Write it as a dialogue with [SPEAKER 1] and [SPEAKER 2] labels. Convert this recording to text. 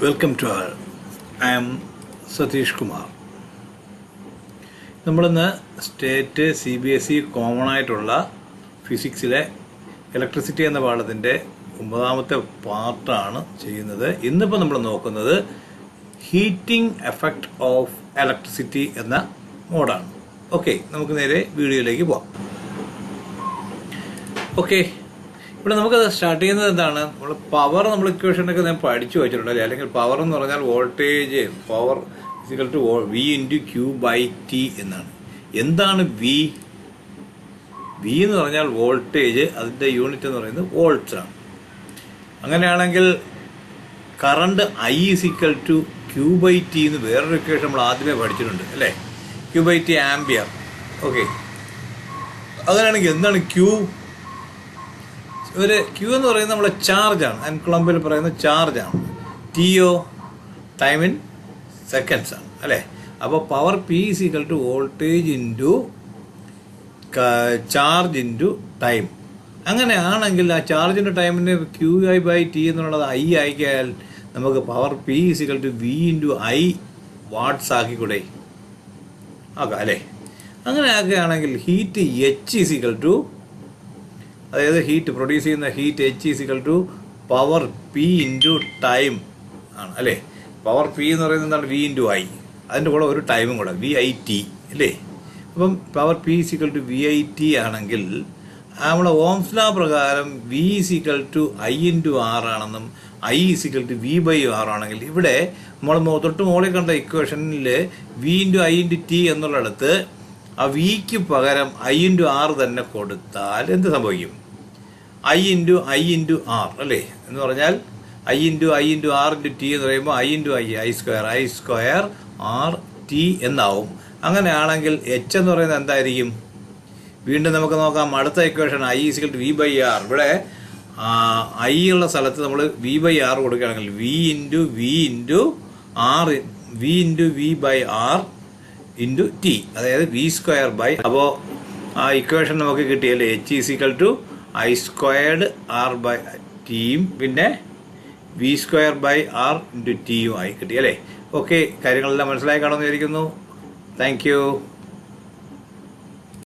[SPEAKER 1] Welcome to all. I am Satish Kumar. നമ്മളിന്ന് state CBSE common ആയിട്ടുള്ള ഫിസിക്സിലെ electricity എന്ന പാഠത്തിൻ്റെ 9ാമത്തെ പാർട്ടാണ് ചെയ്യുന്നത്. ഇന്നിപ്പോൾ നമ്മൾ നോക്കുന്നത് ഹീറ്റിംഗ് എഫക്റ്റ് ഓഫ് ഇലക്ട്രിസിറ്റി എന്ന മോഡാണ്. ഓക്കെ, നമുക്ക് നേരെ വീഡിയോയിലേക്ക് പോവാം. ഓക്കെ, ഇവിടെ നമുക്കത് സ്റ്റാർട്ട് ചെയ്യുന്നത് എന്താണ്? നമ്മൾ ഇക്വേഷനൊക്കെ ഞാൻ പഠിച്ചു വെച്ചിട്ടുണ്ടല്ലേ. അല്ലെങ്കിൽ പവർ എന്ന് പറഞ്ഞാൽ voltage, power physical to V × Q/T എന്നാണ്. എന്താണ് V എന്ന് പറഞ്ഞാൽ വോൾട്ടേജ്, അതിൻ്റെ യൂണിറ്റ് എന്ന് പറയുന്നത് വോൾട്ട്സ് ആണ്. അങ്ങനെയാണെങ്കിൽ കറണ്ട് I = Q/T എന്ന് വേറൊരു ഇക്വേഷൻ നമ്മൾ ആദ്യമേ പഠിച്ചിട്ടുണ്ട് അല്ലേ. Q/T ampere. ഓക്കെ, അങ്ങനെയാണെങ്കിൽ എന്താണ് Q എന്ന് പറയുന്നത് നമ്മളെ ചാർജാണ്. കുളമ്പിൽ പറയുന്ന ചാർജാണ്. TO ടൈം ഇൻ സെക്കൻഡ്സ് ആണ് അല്ലേ. അപ്പോൾ power P = voltage into charge into time. അങ്ങനെയാണെങ്കിൽ ആ ചാർജിൻ്റെ ടൈമിന് Q/T എന്നുള്ളത് I ആക്കിയാൽ നമുക്ക് power P = V × I watts ആക്കിക്കൂടെ ആക്കാം അല്ലേ. അങ്ങനെ ആക്കുകയാണെങ്കിൽ ഹീറ്റ് H അതായത് ഹീറ്റ് പ്രൊഡ്യൂസ് ചെയ്യുന്ന heat H power P × time ആണ് അല്ലേ. പവർ P എന്ന് പറയുന്നത് എന്താണ്? V × I, അതിൻ്റെ കൂടെ ഒരു ടൈമും കൂടെ VIT അല്ലേ. അപ്പം പവർ P = VIT ആണെങ്കിൽ നമ്മളെ ഓംസ് ലോ പ്രകാരം V = I × R ആണെന്നും I = V/R ആണെങ്കിൽ ഇവിടെ നമ്മൾ തൊട്ട് മുകളിൽ കണ്ട ഇക്വേഷനിൽ V × I × T എന്നുള്ളിടത്ത് ആ വിക്ക് പകരം I × R തന്നെ കൊടുത്താൽ എന്ത് സംഭവിക്കും? I × R അല്ലേ. എന്ന് പറഞ്ഞാൽ I × R × T എന്ന് പറയുമ്പോൾ I × I RT എന്നാവും. അങ്ങനെയാണെങ്കിൽ H എന്ന് പറയുന്നത് എന്തായിരിക്കും? വീണ്ടും നമുക്ക് നോക്കാം അടുത്ത ഇക്വേഷൻ. I = V/R. ഇവിടെ I ഉള്ള സ്ഥലത്ത് നമ്മൾ V/R കൊടുക്കുകയാണെങ്കിൽ V × V/R × T, അതായത് V²/. അപ്പോൾ ആ ഇക്വേഷൻ നമുക്ക് കിട്ടിയല്ലേ. H = I² R/T പിന്നെ V²/R × T ആയി കിട്ടി അല്ലേ. ഓക്കെ, കാര്യങ്ങളെല്ലാം മനസ്സിലായി കാണുമെന്ന് വിചാരിക്കുന്നു. Thank you.